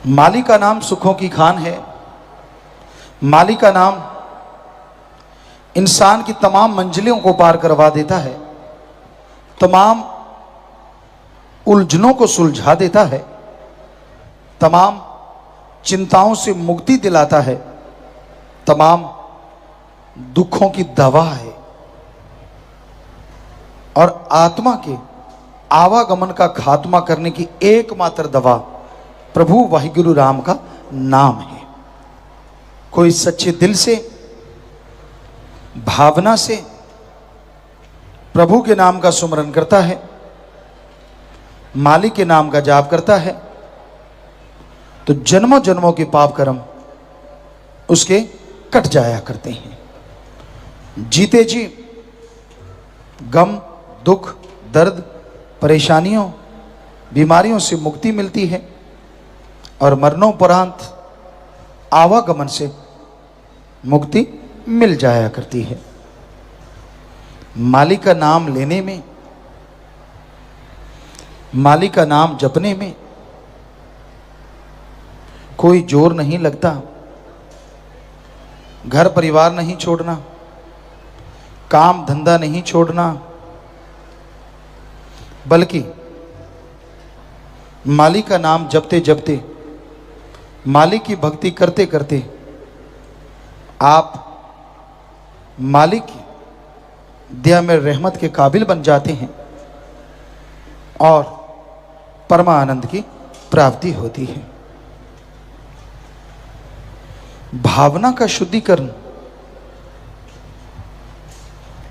माली का नाम सुखों की खान है। माली का नाम इंसान की तमाम मंजिलों को पार करवा देता है, तमाम उलझनों को सुलझा देता है, तमाम चिंताओं से मुक्ति दिलाता है, तमाम दुखों की दवा है और आत्मा के आवागमन का खात्मा करने की एकमात्र दवा प्रभु वाहिगुरु राम का नाम है। कोई सच्चे दिल से, भावना से प्रभु के नाम का सुमरन करता है, मालिक के नाम का जाप करता है, तो जन्मों जन्मों के पाप कर्म उसके कट जाया करते हैं। जीते जी गम, दुख, दर्द, परेशानियों, बीमारियों से मुक्ति मिलती है और मरणोपरांत आवागमन से मुक्ति मिल जाया करती है। मालिक का नाम लेने में, मालिक का नाम जपने में कोई जोर नहीं लगता। घर परिवार नहीं छोड़ना, काम धंधा नहीं छोड़ना, बल्कि मालिक का नाम जपते जपते, मालिक की भक्ति करते करते आप मालिक की दया में रहमत के काबिल बन जाते हैं और परमानंद की प्राप्ति होती है। भावना का शुद्धिकरण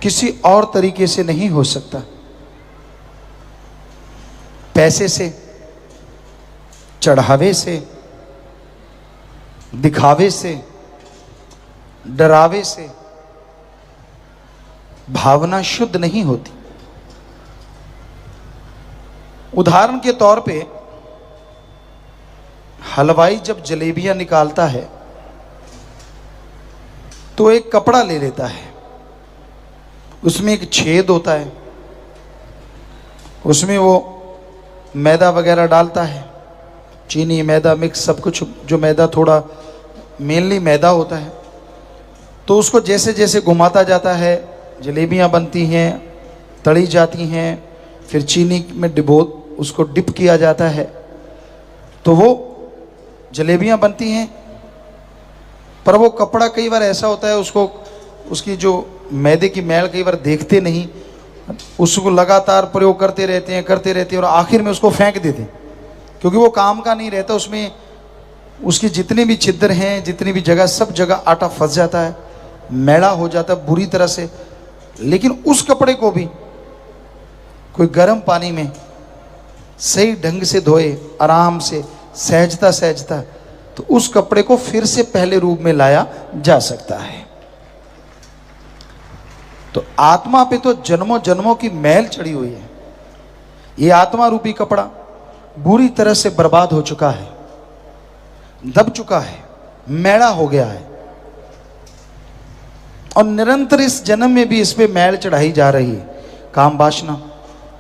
किसी और तरीके से नहीं हो सकता। पैसे से, चढ़ावे से, दिखावे से, डरावे से भावना शुद्ध नहीं होती। उदाहरण के तौर पे हलवाई जब जलेबियां निकालता है तो एक कपड़ा ले लेता है, उसमें एक छेद होता है, उसमें वो मैदा वगैरह डालता है, चीनी मैदा मिक्स सब कुछ, जो मैदा थोड़ा मेनली मैदा होता है, तो उसको जैसे जैसे घुमाता जाता है जलेबियां बनती हैं, तली जाती हैं, फिर चीनी में उसको डिप किया जाता है तो वो जलेबियां बनती हैं। पर वो कपड़ा कई बार ऐसा होता है, उसको उसकी जो मैदे की मैल कई बार देखते नहीं, उसको लगातार प्रयोग करते रहते हैं और आखिर में उसको फेंक देते हैं, क्योंकि वो काम का नहीं रहता। उसमें उसकी जितने भी छिद्र हैं, जितनी भी जगह, सब जगह आटा फंस जाता है, मैला हो जाता है बुरी तरह से। लेकिन उस कपड़े को भी कोई गर्म पानी में सही ढंग से धोए, आराम से, सहजता सहजता, तो उस कपड़े को फिर से पहले रूप में लाया जा सकता है। तो आत्मा पे तो जन्मों जन्मों की मैल चढ़ी हुई है। ये आत्मा रूपी कपड़ा बुरी तरह से बर्बाद हो चुका है, दब चुका है, मैला हो गया है और निरंतर इस जन्म में भी इस पे मैल चढ़ाई जा रही है। काम वासना,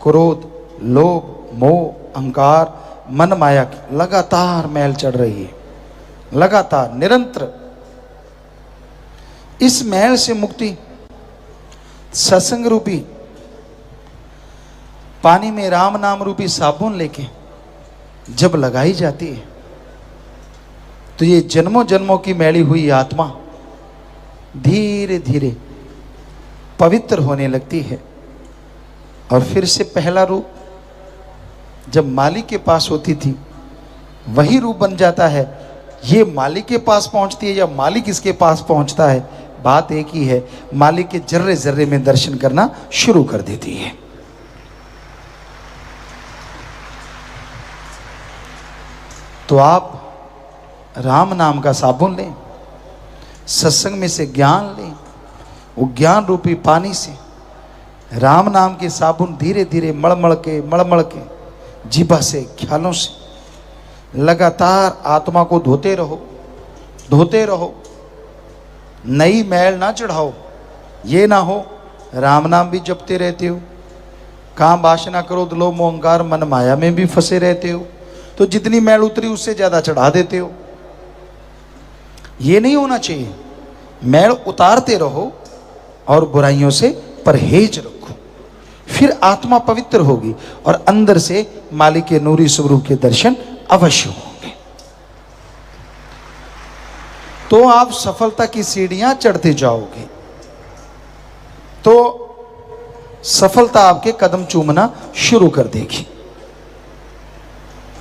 क्रोध, लोभ, मोह, अहंकार, मन माया की लगातार मैल चढ़ रही है, लगातार निरंतर। इस मैल से मुक्ति सत्संग रूपी पानी में राम नाम रूपी साबुन लेके जब लगाई जाती है तो ये जन्मों जन्मों की मैली हुई आत्मा धीरे धीरे पवित्र होने लगती है और फिर से पहला रूप जब मालिक के पास होती थी वही रूप बन जाता है। ये मालिक के पास पहुंचती है या मालिक इसके पास पहुंचता है, बात एक ही है, मालिक के जर्रे जर्रे में दर्शन करना शुरू कर देती है। तो आप राम नाम का साबुन लें, सत्संग में से ज्ञान लें, वो ज्ञान रूपी पानी से राम नाम के साबुन धीरे धीरे मड़मड़ के जीभा से, ख्यालों से लगातार आत्मा को धोते रहो। नई मैल ना चढ़ाओ। ये ना हो राम नाम भी जपते रहते हो, काम वासना, क्रोध, लोभ, मोह, अहंकार, मन माया में भी फंसे रहते हो, तो जितनी मैल उतरी उससे ज्यादा चढ़ा देते हो। ये नहीं होना चाहिए। मैल उतारते रहो और बुराइयों से परहेज रखो, फिर आत्मा पवित्र होगी और अंदर से मालिक के नूरी स्वरूप के दर्शन अवश्य होंगे। तो आप सफलता की सीढ़ियां चढ़ते जाओगे, तो सफलता आपके कदम चूमना शुरू कर देगी।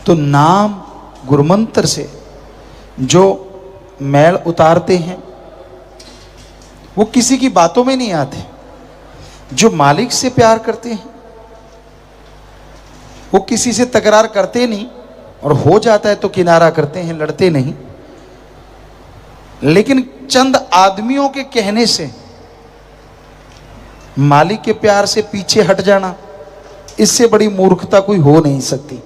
तो नाम गुरुमंत्र से जो मैल उतारते हैं वो किसी की बातों में नहीं आते। जो मालिक से प्यार करते हैं वो किसी से तकरार करते नहीं, और हो जाता है तो किनारा करते हैं, लड़ते नहीं। लेकिन चंद आदमियों के कहने से मालिक के प्यार से पीछे हट जाना, इससे बड़ी मूर्खता कोई हो नहीं सकती।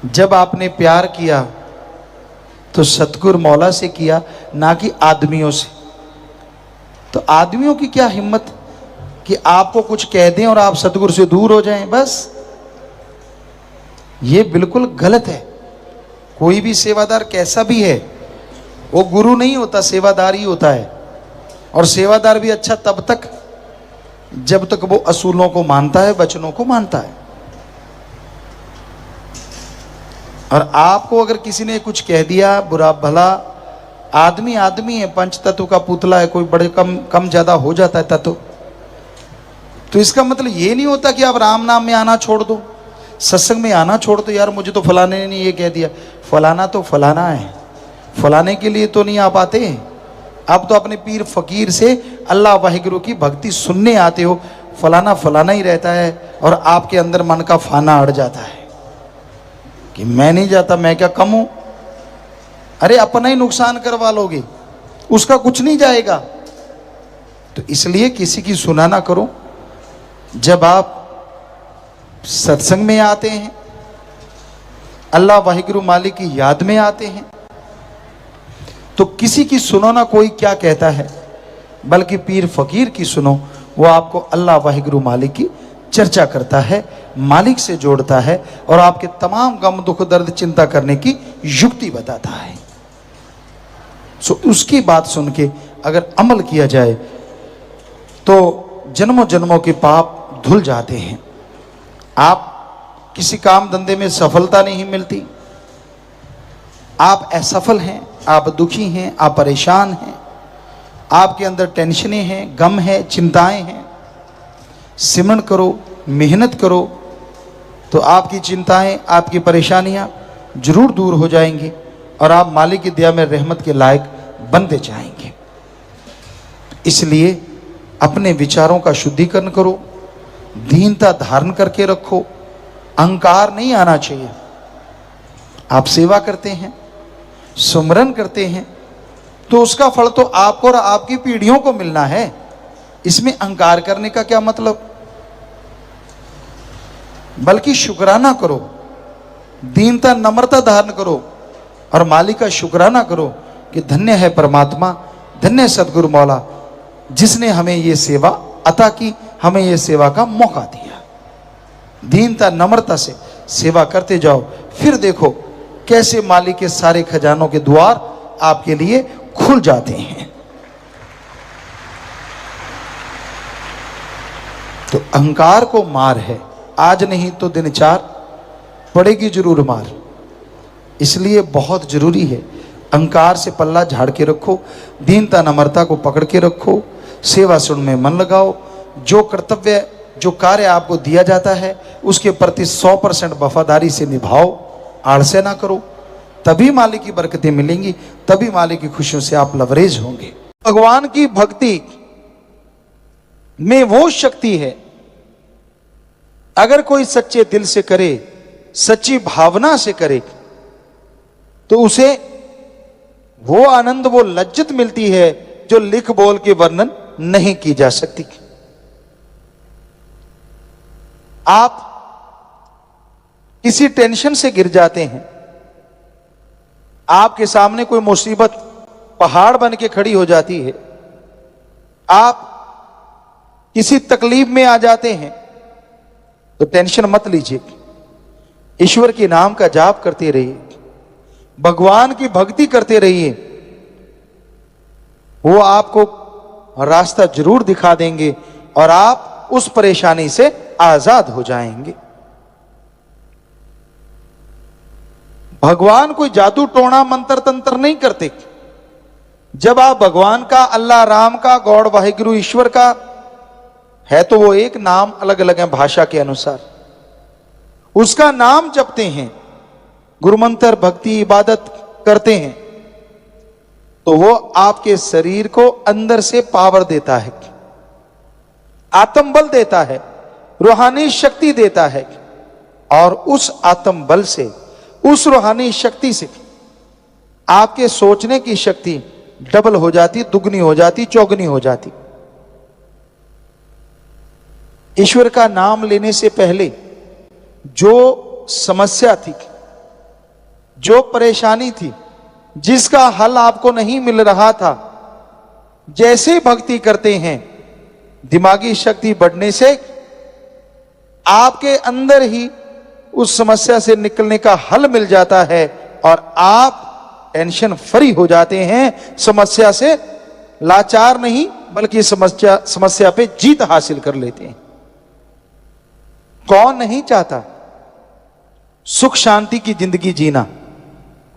जब आपने प्यार किया तो सतगुरु मौला से किया, ना कि आदमियों से। तो आदमियों की क्या हिम्मत कि आपको कुछ कह दें और आप सतगुरु से दूर हो जाएं, बस। ये बिल्कुल गलत है। कोई भी सेवादार कैसा भी है वो गुरु नहीं होता, सेवादार ही होता है। और सेवादार भी अच्छा तब तक जब तक वो असूलों को मानता है, वचनों को मानता है। और आपको अगर किसी ने कुछ कह दिया बुरा भला, आदमी आदमी है, पंच तत्व का पुतला है, कोई बड़े कम ज्यादा हो जाता है तत्व। तो इसका मतलब ये नहीं होता कि आप राम नाम में आना छोड़ दो, सत्संग में आना छोड़ दो। यार मुझे तो फलाने ने ये कह दिया, फलाना तो फलाना है, फलाने के लिए तो नहीं आ पाते। आप तो अपने पीर फकीर से अल्लाह वाहिगुरु की भक्ति सुनने आते हो। फलाना फलाना ही रहता है और आपके अंदर मन का फाना अड़ जाता है कि मैं नहीं जाता, मैं क्या कम हूं। अरे अपना ही नुकसान करवा लोगे, उसका कुछ नहीं जाएगा। तो इसलिए किसी की सुना ना करो। जब आप सत्संग में आते हैं, अल्लाह वाहिगुरु मालिक की याद में आते हैं, तो किसी की सुनो ना कोई क्या कहता है, बल्कि पीर फकीर की सुनो। वो आपको अल्लाह वाहिगुरु मालिक की चर्चा करता है, मालिक से जोड़ता है और आपके तमाम गम दुख दर्द चिंता करने की युक्ति बताता है। सो उसकी बात सुन के अगर अमल किया जाए तो जन्मों जन्मों के पाप धुल जाते हैं। आप किसी काम धंधे में सफलता नहीं मिलती, आप असफल हैं, आप दुखी हैं, आप परेशान हैं, आपके अंदर टेंशनें हैं, गम है, चिंताएं हैं। सिमरन करो, मेहनत करो, तो आपकी चिंताएं, आपकी परेशानियां जरूर दूर हो जाएंगी और आप मालिक की दया में रहमत के लायक बनते जाएंगे। इसलिए अपने विचारों का शुद्धिकरण करो, दीनता धारण करके रखो, अहंकार नहीं आना चाहिए। आप सेवा करते हैं, सुमरन करते हैं, तो उसका फल तो आपको और आपकी पीढ़ियों को मिलना है। इसमें अहंकार करने का क्या मतलब? बल्कि शुक्राना करो, दीनता नम्रता धारण करो और मालिक का शुक्राना करो कि धन्य है परमात्मा, धन्य है सदगुरु मौला, जिसने हमें ये सेवा अता की, हमें ये सेवा का मौका दिया। दीनता नम्रता से सेवा करते जाओ, फिर देखो कैसे मालिक के सारे खजानों के द्वार आपके लिए खुल जाते हैं। तो अहंकार को मार है, आज नहीं तो दिन चार पड़ेगी जरूर मार। इसलिए बहुत जरूरी है अहंकार से पल्ला झाड़ के रखो, दीनता नम्रता को पकड़ के रखो, सेवा सुन में मन लगाओ। जो कर्तव्य जो कार्य आपको दिया जाता है उसके प्रति 100% वफादारी से निभाओ, आलस्य ना करो, तभी मालिक की बरकतें मिलेंगी, तभी मालिक की खुशियों से आप लवरेज होंगे। भगवान की भक्ति में वो शक्ति है, अगर कोई सच्चे दिल से करे, सच्ची भावना से करे, तो उसे वो आनंद, वो लज्जत मिलती है जो लिख बोल के वर्णन नहीं की जा सकती। आप किसी टेंशन से गिर जाते हैं, आपके सामने कोई मुसीबत पहाड़ बन के खड़ी हो जाती है, आप किसी तकलीफ में आ जाते हैं, तो टेंशन मत लीजिए। ईश्वर के नाम का जाप करते रहिए, भगवान की भक्ति करते रहिए, वो आपको रास्ता जरूर दिखा देंगे और आप उस परेशानी से आजाद हो जाएंगे। भगवान कोई जादू टोना मंत्र तंत्र नहीं करते। जब आप भगवान का, अल्लाह राम का, गॉड वाहिगुरु ईश्वर का है तो वो एक नाम अलग अलग है भाषा के अनुसार, उसका नाम जपते हैं, गुरु मंत्र भक्ति इबादत करते हैं, तो वो आपके शरीर को अंदर से पावर देता है, आत्म बल देता है, रूहानी शक्ति देता है। और उस आत्म बल से, उस रूहानी शक्ति से आपके सोचने की शक्ति डबल हो जाती, दुगनी हो जाती, चौगनी हो जाती। ईश्वर का नाम लेने से पहले जो समस्या थी, जो परेशानी थी, जिसका हल आपको नहीं मिल रहा था, जैसे भक्ति करते हैं, दिमागी शक्ति बढ़ने से आपके अंदर ही उस समस्या से निकलने का हल मिल जाता है और आप टेंशन फ्री हो जाते हैं, समस्या से लाचार नहीं बल्कि समस्या पे जीत हासिल कर लेते हैं। कौन नहीं चाहता सुख शांति की जिंदगी जीना?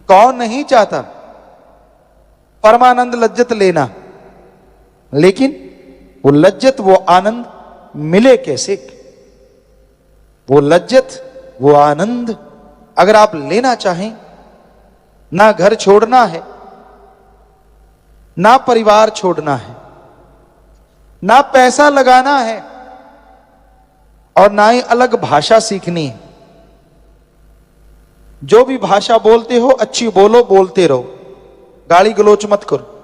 कौन नहीं चाहता परमानंद लज्जत लेना? लेकिन वो लज्जत, वो आनंद मिले कैसे? वो लज्जत, वो आनंद अगर आप लेना चाहें, ना घर छोड़ना है, ना परिवार छोड़ना है, ना पैसा लगाना है और ना ही अलग भाषा सीखनी है। जो भी भाषा बोलते हो अच्छी बोलो, बोलते रहो, गाली गलोच मत करो।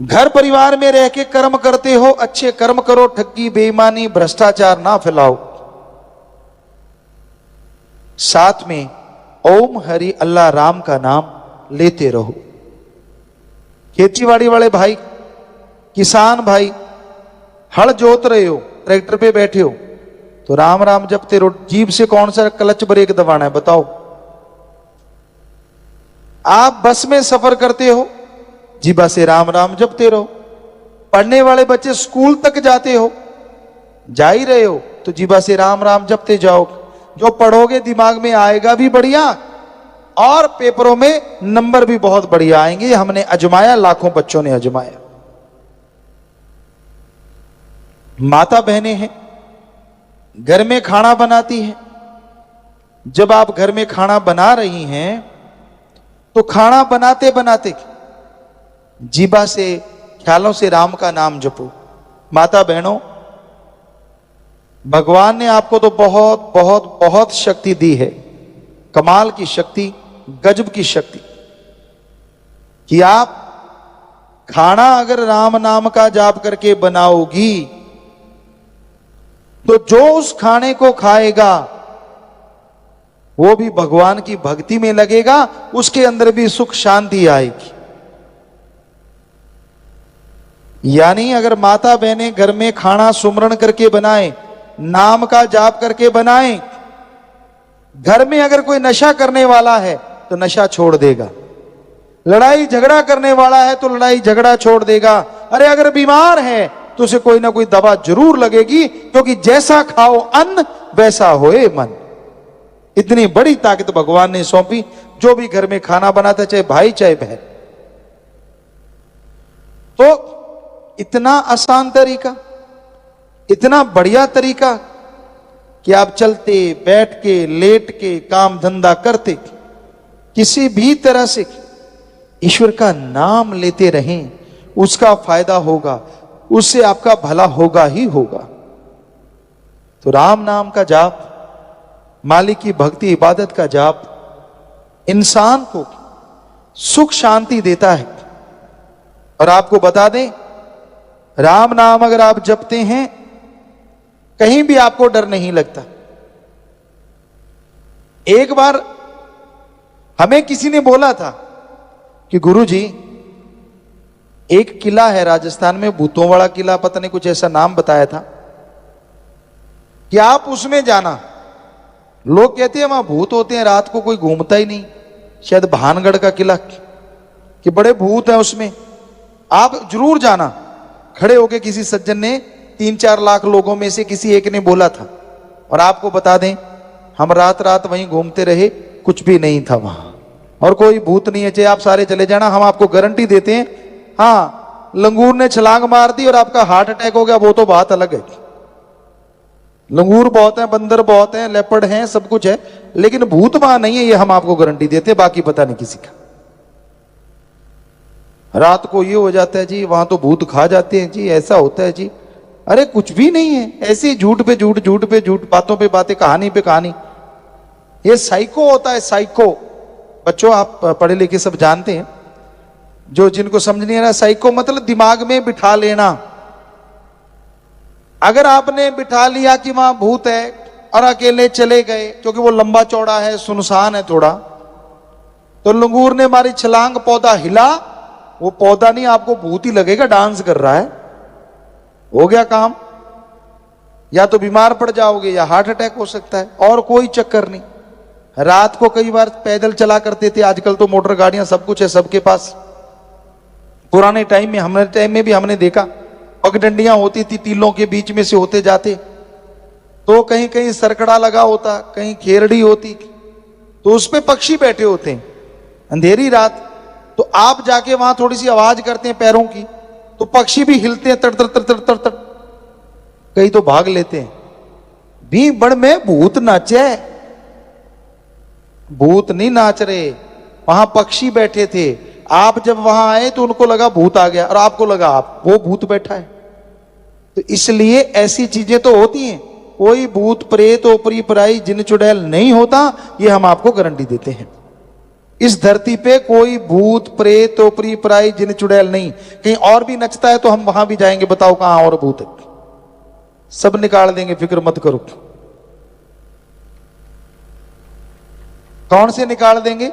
घर परिवार में रह के कर्म करते हो, अच्छे कर्म करो, ठगी बेईमानी भ्रष्टाचार ना फैलाओ। साथ में ओम हरि अल्लाह राम का नाम लेते रहो। खेतीबाड़ी वाले भाई, किसान भाई, हल जोत रहे हो, ट्रैक्टर पे बैठे हो तो राम राम जपते रहो। जीभ से कौन सा क्लच ब्रेक दबाना है बताओ? आप बस में सफर करते हो, जीभा से राम राम जपते रहो। पढ़ने वाले बच्चे स्कूल तक जाते हो, जा ही रहे हो तो जीभा से राम राम जपते जाओ। जो पढ़ोगे दिमाग में आएगा भी बढ़िया और पेपरों में नंबर भी बहुत बढ़िया आएंगे। हमने अजमाया, लाखों बच्चों ने अजमाया। माता बहनें हैं, घर में खाना बनाती हैं। जब आप घर में खाना बना रही हैं तो खाना बनाते बनाते जीभा से, ख्यालों से राम का नाम जपो। माता बहनों, भगवान ने आपको तो बहुत बहुत बहुत शक्ति दी है, कमाल की शक्ति, गजब की शक्ति, कि आप खाना अगर राम नाम का जाप करके बनाओगी तो जो उस खाने को खाएगा वो भी भगवान की भक्ति में लगेगा, उसके अंदर भी सुख शांति आएगी। यानी अगर माता बहनें घर में खाना सुमरण करके बनाए, नाम का जाप करके बनाए, घर में अगर कोई नशा करने वाला है तो नशा छोड़ देगा, लड़ाई झगड़ा करने वाला है तो लड़ाई झगड़ा छोड़ देगा, अरे अगर बीमार है तो उसे कोई ना कोई दवा जरूर लगेगी, क्योंकि जैसा खाओ अन्न वैसा होए मन। इतनी बड़ी ताकत भगवान ने सौंपी। जो भी घर में खाना बनाता, चाहे भाई चाहे बहन, तो इतना आसान तरीका, इतना बढ़िया तरीका कि आप चलते बैठ के लेट के काम धंधा करते किसी भी तरह से ईश्वर का नाम लेते रहें, उसका फायदा होगा, उससे आपका भला होगा ही होगा। तो राम नाम का जाप, मालिक की भक्ति इबादत का जाप इंसान को सुख शांति देता है। और आपको बता दें, राम नाम अगर आप जपते हैं कहीं भी आपको डर नहीं लगता। एक बार हमें किसी ने बोला था कि गुरुजी, एक किला है राजस्थान में, भूतों वाला किला, पता नहीं कुछ ऐसा नाम बताया था, कि आप उसमें जाना लोग कहते हैं वहां भूत होते हैं, रात को कोई घूमता ही नहीं, शायद भानगढ़ का किला कि बड़े भूत है उसमें। आप जरूर जाना। खड़े होके किसी सज्जन ने 3-4 लाख लोगों में से किसी एक ने बोला था, और आपको बता दें हम रात रात वहीं घूमते रहे, कुछ भी नहीं था वहां, और कोई भूत नहीं है। चाहे आप सारे चले जाना, हम आपको गारंटी देते हैं। हाँ, लंगूर ने छलांग मार दी और आपका हार्ट अटैक हो गया, वो तो बात अलग है। लंगूर बहुत है, बंदर बहुत है, लेपर्ड हैं, सब कुछ है, लेकिन भूत वहां नहीं है, ये हम आपको गारंटी देते हैं। बाकी पता नहीं किसी का। रात को ये हो जाता है जी, वहां तो भूत खा जाते हैं जी, ऐसा होता है जी। अरे कुछ भी नहीं है, ऐसे झूठ पे झूठ, झूठ पे झूठ, बातों पे बातें, कहानी पे कहानी। ये साइको होता है, साइको। बच्चों आप पढ़े लिखे सब जानते हैं, जो जिनको समझ नहीं आ रहा, साइको मतलब दिमाग में बिठा लेना। अगर आपने बिठा लिया कि वहां भूत है और अकेले चले गए, क्योंकि वो लंबा चौड़ा है, सुनसान है थोड़ा, तो लंगूर ने मारी छलांग, पौधा हिला, वो पौधा नहीं, आपको भूत ही लगेगा डांस कर रहा है। हो गया काम। या तो बीमार पड़ जाओगे या हार्ट अटैक हो सकता है, और कोई चक्कर नहीं। रात को कई बार पैदल चला करते थे, आजकल तो मोटर गाड़ियां सब कुछ है सबके पास। पुराने टाइम में, हमारे टाइम में भी हमने देखा, पगडंडियां होती थी, टीलों के बीच में से होते जाते, तो कहीं कहीं सरकड़ा लगा होता, कहीं खेरड़ी होती, तो उस पे पक्षी बैठे होते हैं। अंधेरी रात, तो आप जाके वहां थोड़ी सी आवाज करते हैं पैरों की, तो पक्षी भी हिलते हैं, तड़ तड़ तड़ तड़ तड़ तड़, कई तो भाग लेते हैं। भी बड़ में भूत नाचे, भूत नहीं नाच रहे, वहां पक्षी बैठे थे। आप जब वहां आए तो उनको लगा भूत आ गया, और आपको लगा आप वो भूत बैठा है। तो इसलिए ऐसी चीजें तो होती हैं। कोई भूत प्रेत ओपरी पराई जिन चुड़ैल नहीं होता, ये हम आपको गारंटी देते हैं। इस धरती पे कोई भूत प्रेत ओपरी पराई जिन चुड़ैल नहीं। कहीं और भी नचता है तो हम वहां भी जाएंगे, बताओ कहां और भूत है, सब निकाल देंगे, फिक्र मत करो। कौन से निकाल देंगे?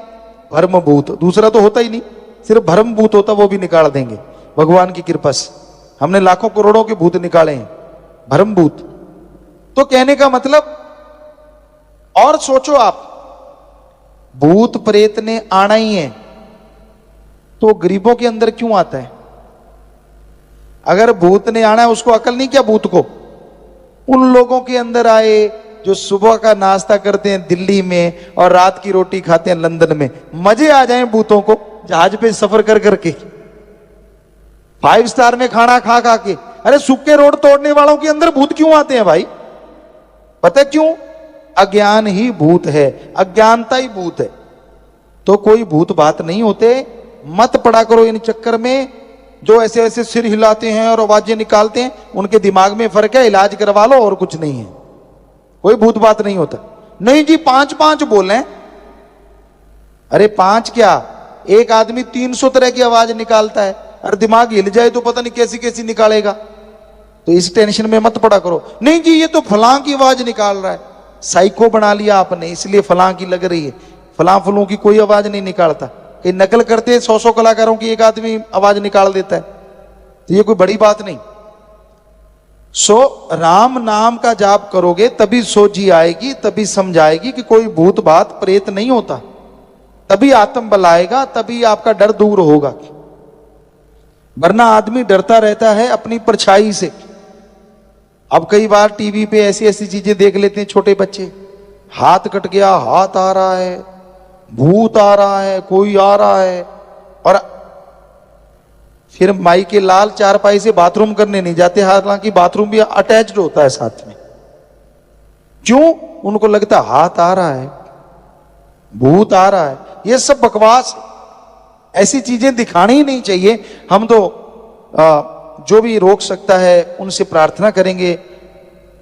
भ्रम भूत, दूसरा तो होता ही नहीं, सिर्फ भ्रम भूत होता, वो भी निकाल देंगे भगवान की कृपा से। हमने लाखों करोड़ों के भूत निकाले हैं, भ्रम भूत। तो कहने का मतलब, और सोचो आप, भूत प्रेत ने आना ही है, तो गरीबों के अंदर क्यों आता है? अगर भूत ने आना है, उसको अकल नहीं क्या भूत को? उन लोगों के अंदर आए जो सुबह का नाश्ता करते हैं दिल्ली में और रात की रोटी खाते हैं लंदन में। मजे आ जाएं भूतों को जहाज पे सफर कर करके, 5 स्टार में खाना खा खा के। अरे सूखे रोड तोड़ने वालों के अंदर भूत क्यों आते हैं भाई? पता है क्यों? अज्ञान ही भूत है, अज्ञानता ही भूत है। तो कोई भूत बात नहीं होते। मत पड़ा करो इन चक्कर में। जो ऐसे ऐसे सिर हिलाते हैं और आवाजें निकालते हैं, उनके दिमाग में फर्क है, इलाज करवा लो, और कुछ नहीं है। कोई भूत बात नहीं होता। नहीं जी 5-5 बोले। अरे 5 क्या, एक आदमी 300 तरह की आवाज निकालता है, और दिमाग हिल जाए तो पता नहीं कैसी कैसी निकालेगा। तो इस टेंशन में मत पड़ा करो। नहीं जी ये तो फलां की आवाज निकाल रहा है, साइको बना लिया आपने, इसलिए फलां की लग रही है। फलां फलूं की कोई आवाज नहीं निकालता। कहीं नकल करते हैं 100 कलाकारों की, एक आदमी आवाज निकाल देता है, तो ये कोई बड़ी बात नहीं। सो राम नाम का जाप करोगे तभी सोझी आएगी, तभी समझ आएगी कि कोई भूत बात प्रेत नहीं होता। तभी आत्म बल आएगा, तभी आपका डर दूर होगा। वरना आदमी डरता रहता है अपनी परछाई से। अब कई बार टीवी पे ऐसी ऐसी चीजें देख लेते हैं छोटे बच्चे, हाथ कट गया, हाथ आ रहा है, भूत आ रहा है, कोई आ रहा है, और फिर माई के लाल चारपाई से बाथरूम करने नहीं जाते, हालांकि बाथरूम भी अटैच्ड होता है साथ में। क्यों? उनको लगता हाथ आ रहा है, भूत आ रहा है। ये सब बकवास, ऐसी चीजें दिखानी ही नहीं चाहिए। हम तो जो भी रोक सकता है उनसे प्रार्थना करेंगे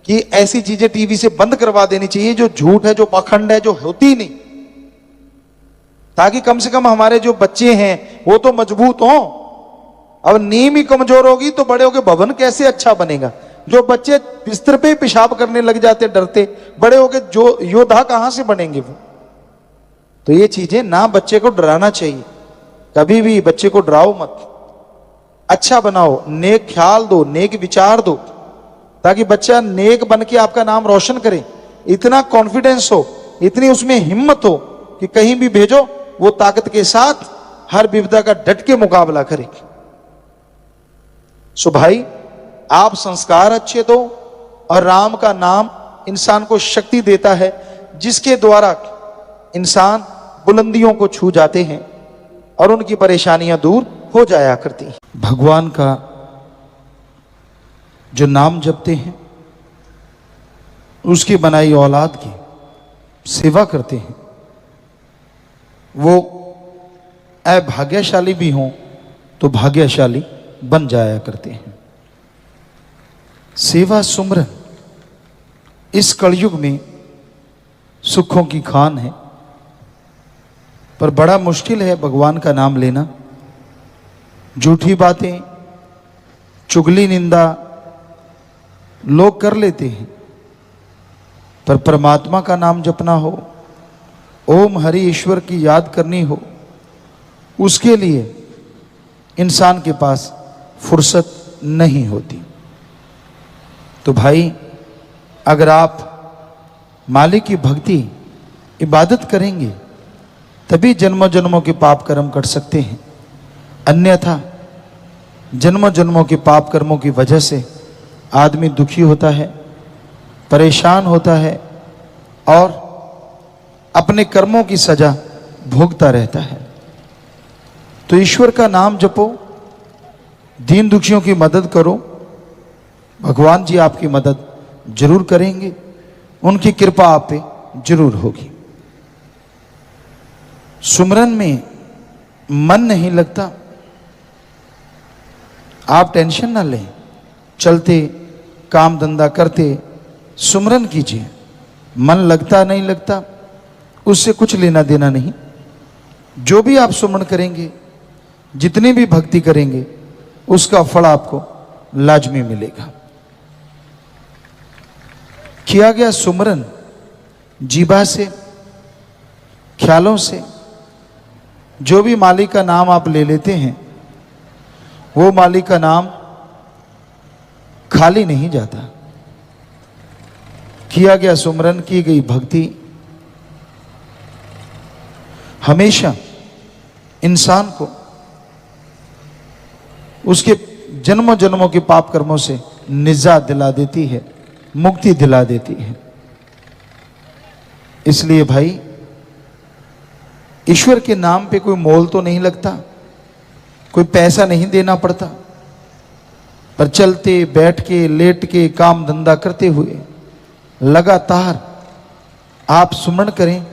कि ऐसी चीजें टीवी से बंद करवा देनी चाहिए, जो झूठ है, जो पाखंड है, जो होती नहीं, ताकि कम से कम हमारे जो बच्चे हैं वो तो मजबूत हों। अब नींव ही कमजोर होगी तो बड़े होके भवन कैसे अच्छा बनेगा? जो बच्चे बिस्तर पे पेशाब करने लग जाते डरते, बड़े होके जो योद्धा कहां से बनेंगे वो? तो ये चीजें ना, बच्चे को डराना चाहिए। कभी भी बच्चे को डराओ मत, अच्छा बनाओ, नेक ख्याल दो, नेक विचार दो, ताकि बच्चा नेक बन के आपका नाम रोशन करे। इतना कॉन्फिडेंस हो, इतनी उसमें हिम्मत हो कि कहीं भी भेजो वो ताकत के साथ हर विपदा का डट के मुकाबला करेगी। सो भाई, आप संस्कार अच्छे दो और राम का नाम इंसान को शक्ति देता है, जिसके द्वारा इंसान बुलंदियों को छू जाते हैं और उनकी परेशानियां दूर हो जाया करती हैं। भगवान का जो नाम जपते हैं, उसकी बनाई औलाद की सेवा करते हैं, वो अभाग्यशाली भी हों तो भाग्यशाली बन जाया करते हैं। सेवा सुमरन इस कलयुग में सुखों की खान है, पर बड़ा मुश्किल है भगवान का नाम लेना। झूठी बातें, चुगली, निंदा लोग कर लेते हैं, पर परमात्मा का नाम जपना हो, ओम हरि ईश्वर की याद करनी हो, उसके लिए इंसान के पास फुर्सत नहीं होती। तो भाई, अगर आप मालिक की भक्ति, इबादत करेंगे तभी जन्मों जन्मों के पाप कर्म कट सकते हैं। अन्यथा जन्मों जन्मों के पाप कर्मों की वजह से आदमी दुखी होता है, परेशान होता है और अपने कर्मों की सजा भोगता रहता है। तो ईश्वर का नाम जपो, दीन दुखियों की मदद करो, भगवान जी आपकी मदद जरूर करेंगे, उनकी कृपा आप पे जरूर होगी। सुमरन में मन नहीं लगता, आप टेंशन ना लें, चलते काम धंधा करते सुमरन कीजिए। मन लगता नहीं लगता उससे कुछ लेना देना नहीं। जो भी आप सुमरन करेंगे, जितनी भी भक्ति करेंगे, उसका फल आपको लाजमी मिलेगा। किया गया सुमरन जीभा से, ख्यालों से, जो भी मालिक का नाम आप ले लेते हैं, वो मालिक का नाम खाली नहीं जाता। किया गया सुमरन, की गई भक्ति हमेशा इंसान को उसके जन्मों जन्मों के पाप कर्मों से निजात दिला देती है, मुक्ति दिला देती है। इसलिए भाई, ईश्वर के नाम पे कोई मोल तो नहीं लगता, कोई पैसा नहीं देना पड़ता, पर चलते बैठ के लेट के काम धंधा करते हुए लगातार आप सुमरण करें,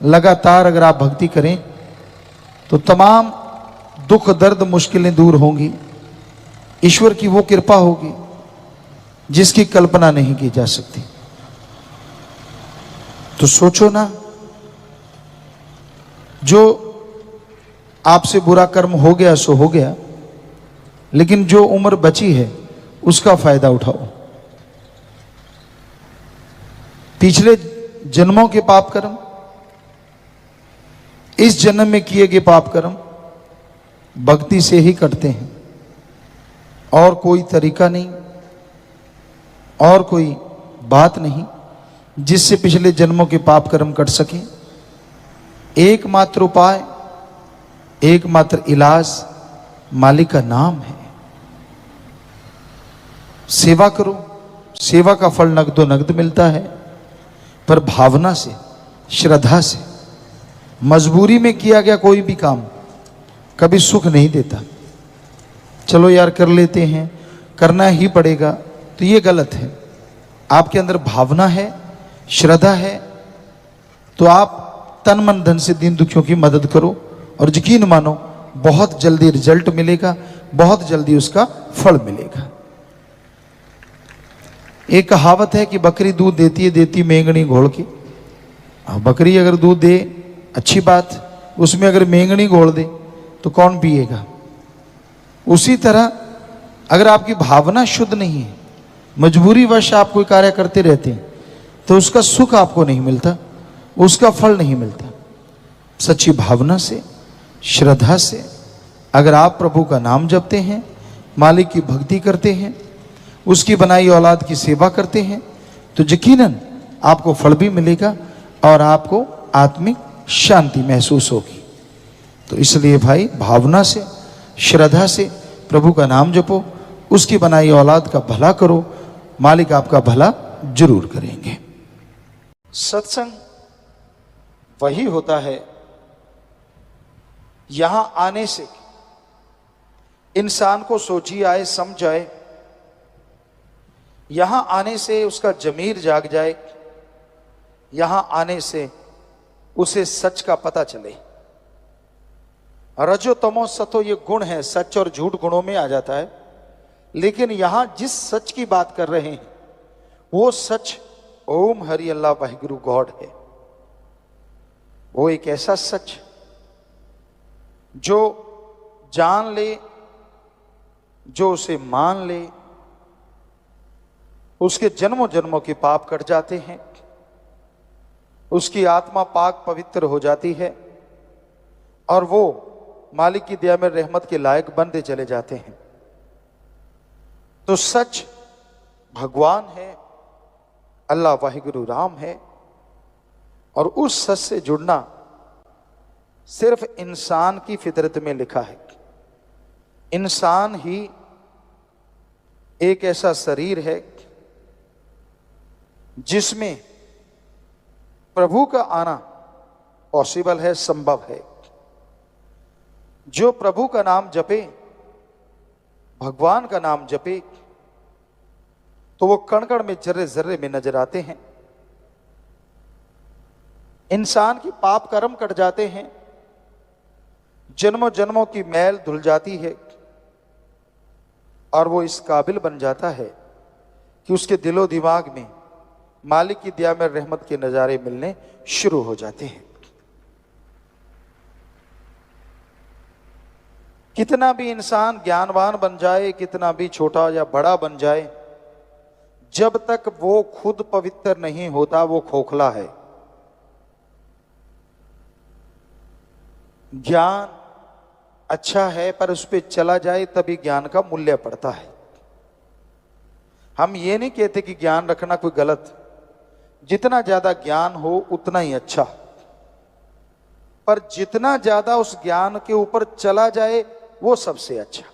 लगातार अगर आप भक्ति करें तो तमाम दुख दर्द मुश्किलें दूर होंगी। ईश्वर की वो कृपा होगी जिसकी कल्पना नहीं की जा सकती। तो सोचो ना, जो आपसे बुरा कर्म हो गया सो हो गया, लेकिन जो उम्र बची है उसका फायदा उठाओ। पिछले जन्मों के पाप कर्म, इस जन्म में किए गए पाप कर्म भक्ति से ही कटते हैं, और कोई तरीका नहीं, और कोई बात नहीं जिससे पिछले जन्मों के पाप कर्म कट सके। एकमात्र उपाय, एकमात्र इलाज मालिक का नाम है। सेवा करो, सेवा का फल नगदो नगद मिलता है, पर भावना से, श्रद्धा से। मजबूरी में किया गया कोई भी काम कभी सुख नहीं देता। चलो यार कर लेते हैं, करना ही पड़ेगा, तो ये गलत है। आपके अंदर भावना है, श्रद्धा है, तो आप तन मन धन से दीन दुखियों की मदद करो, और यकीन मानो बहुत जल्दी रिजल्ट मिलेगा, बहुत जल्दी उसका फल मिलेगा। एक कहावत है कि बकरी दूध देती है, देती मेंगनी घोल के। बकरी अगर दूध दे अच्छी बात, उसमें अगर मेंगनी घोल दे तो कौन पिएगा। उसी तरह अगर आपकी भावना शुद्ध नहीं है, मजबूरी वश आप कोई कार्य करते रहते हैं, तो उसका सुख आपको नहीं मिलता, उसका फल नहीं मिलता। सच्ची भावना से, श्रद्धा से अगर आप प्रभु का नाम जपते हैं, मालिक की भक्ति करते हैं, उसकी बनाई औलाद की सेवा करते हैं, तो यकीनन आपको फल भी मिलेगा और आपको आत्मिक शांति महसूस होगी। तो इसलिए भाई भावना से, श्रद्धा से प्रभु का नाम जपो, उसकी बनाई औलाद का भला करो, मालिक आपका भला जरूर करेंगे। सत्संग वही होता है यहां आने से इंसान को सोची आए, समझ आए, यहां आने से उसका जमीर जाग जाए, यहां आने से उसे सच का पता चले। रजो तमो सतो ये गुण है, सच और झूठ गुणों में आ जाता है। लेकिन यहां जिस सच की बात कर रहे हैं वो सच ओम हरि अल्लाह वाहिगुरु गॉड है। वो एक ऐसा सच जो जान ले, जो उसे मान ले, उसके जन्मों जन्मों के पाप कट जाते हैं, उसकी आत्मा पाक पवित्र हो जाती है और वो मालिक की दया में रहमत के लायक बनते चले जाते हैं। तो सच भगवान है, अल्लाह वाहिगुरु राम है, और उस सच से जुड़ना सिर्फ इंसान की फितरत में लिखा है। इंसान ही एक ऐसा शरीर है जिसमें प्रभु का आना पॉसिबल है, संभव है। जो प्रभु का नाम जपे, भगवान का नाम जपे, तो वो कण कण में, जर्रे जर्रे में नजर आते हैं। इंसान की पाप कर्म कट जाते हैं, जन्मों जन्मों की मैल धुल जाती है और वो इस काबिल बन जाता है कि उसके दिलो दिमाग में मालिक की दया में रहमत के नजारे मिलने शुरू हो जाते हैं। कितना भी इंसान ज्ञानवान बन जाए, कितना भी छोटा या बड़ा बन जाए, जब तक वो खुद पवित्र नहीं होता वो खोखला है। ज्ञान अच्छा है पर उस पर चला जाए तभी ज्ञान का मूल्य पड़ता है। हम ये नहीं कहते कि ज्ञान रखना कोई गलत, जितना ज्यादा ज्ञान हो उतना ही अच्छा, पर जितना ज्यादा उस ज्ञान के ऊपर चला जाए वो सबसे अच्छा।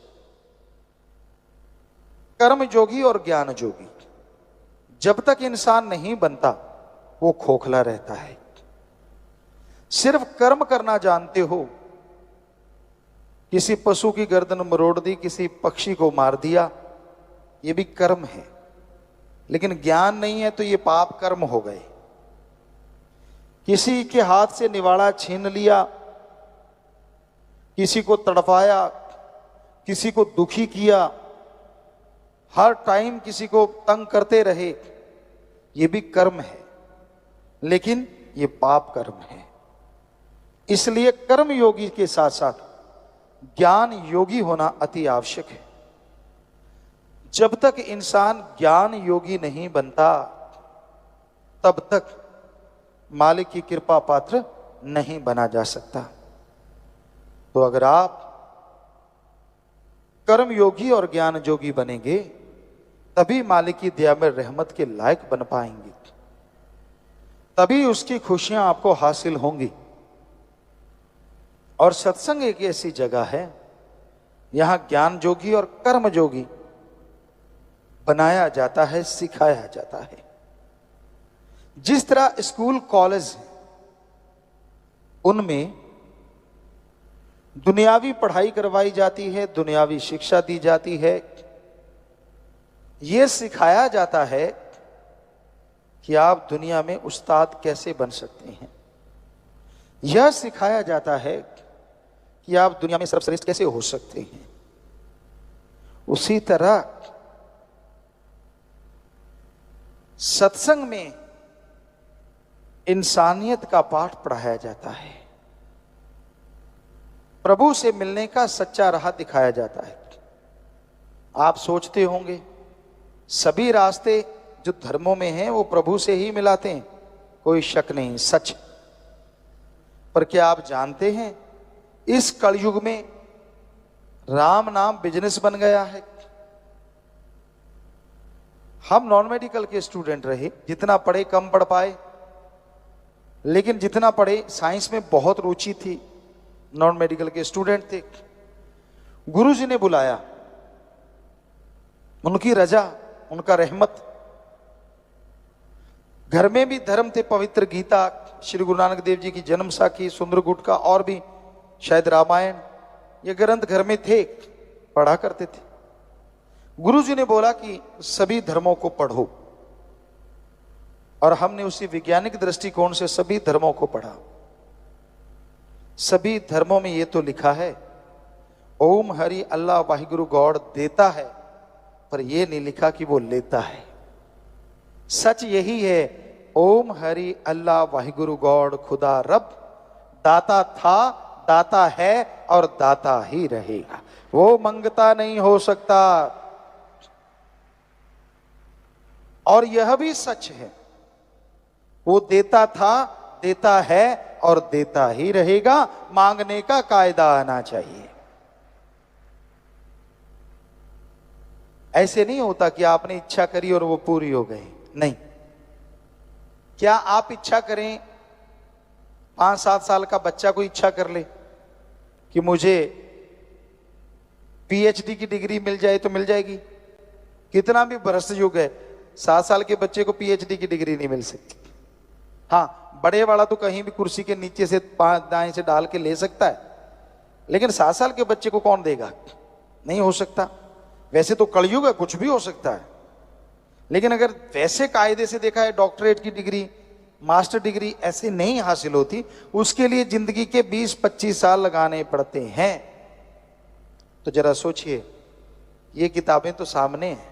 कर्म जोगी और ज्ञान जोगी जब तक इंसान नहीं बनता वो खोखला रहता है। सिर्फ कर्म करना जानते हो, किसी पशु की गर्दन मरोड़ दी, किसी पक्षी को मार दिया, ये भी कर्म है। लेकिन ज्ञान नहीं है तो ये पाप कर्म हो गए। किसी के हाथ से निवाड़ा छीन लिया, किसी को तड़पाया, किसी को दुखी किया, हर टाइम किसी को तंग करते रहे, ये भी कर्म है, लेकिन ये पाप कर्म है। इसलिए कर्म योगी के साथ साथ ज्ञान योगी होना अति आवश्यक है। जब तक इंसान ज्ञान योगी नहीं बनता तब तक मालिक की कृपा पात्र नहीं बना जा सकता। तो अगर आप कर्म योगी और ज्ञान योगी बनेंगे तभी मालिक की दया में रहमत के लायक बन पाएंगे, तभी उसकी खुशियां आपको हासिल होंगी। और सत्संग एक ऐसी जगह है यहां ज्ञान जोगी और कर्म जोगी बनाया जाता है, सिखाया जाता है। जिस तरह स्कूल कॉलेज उनमें दुनियावी पढ़ाई करवाई जाती है, दुनियावी शिक्षा दी जाती है, यह सिखाया जाता है कि आप दुनिया में उस्ताद कैसे बन सकते हैं। यह सिखाया जाता है कि आप दुनिया में सर्वश्रेष्ठ कैसे हो सकते हैं। उसी तरह सत्संग में इंसानियत का पाठ पढ़ाया जाता है, प्रभु से मिलने का सच्चा राह दिखाया जाता है। आप सोचते होंगे सभी रास्ते जो धर्मों में हैं वो प्रभु से ही मिलाते हैं, कोई शक नहीं, सच। पर क्या आप जानते हैं इस कलयुग में राम नाम बिजनेस बन गया है। हम नॉन मेडिकल के स्टूडेंट रहे, जितना पढ़े कम पढ़ पाए, लेकिन जितना पढ़े साइंस में बहुत रुचि थी। नॉन मेडिकल के स्टूडेंट थे। गुरुजी ने बुलाया, उनकी रजा, उनका रहमत। घर में भी धर्म थे, पवित्र गीता, श्री गुरु नानक देव जी की जन्म साखी, सुंदर गुटका और भी शायद रामायण, ये ग्रंथ घर में थे, पढ़ा करते थे। गुरुजी ने बोला कि सभी धर्मों को पढ़ो, और हमने उसी वैज्ञानिक दृष्टिकोण से सभी धर्मों को पढ़ा। सभी धर्मों में ये तो लिखा है ओम हरि अल्लाह वाहिगुरु गॉड देता है, पर यह नहीं लिखा कि वो लेता है। सच यही है, ओम हरि अल्लाह वाहिगुरु गॉड खुदा रब दाता था, दाता है और दाता ही रहेगा। वो मंगता नहीं हो सकता। और यह भी सच है, वो देता था, देता है और देता ही रहेगा। मांगने का कायदा आना चाहिए। ऐसे नहीं होता कि आपने इच्छा करी और वो पूरी हो गई, नहीं। क्या आप इच्छा करें, 5-7 साल का बच्चा को इच्छा कर ले कि मुझे पीएचडी की डिग्री मिल जाए तो मिल जाएगी? कितना भी भ्रष्ट युग है, 7 साल के बच्चे को पीएचडी की डिग्री नहीं मिल सकती। हाँ, बड़े वाला तो कहीं भी कुर्सी के नीचे से 5 दाएं से डाल के ले सकता है, लेकिन 7 साल के बच्चे को कौन देगा? नहीं हो सकता। वैसे तो कलयुग है, कुछ भी हो सकता है, लेकिन अगर वैसे कायदे से देखा है, डॉक्टरेट की डिग्री, मास्टर डिग्री ऐसे नहीं हासिल होती। उसके लिए जिंदगी के 20-25 साल लगाने पड़ते हैं। तो जरा सोचिए, ये किताबें तो सामने हैं।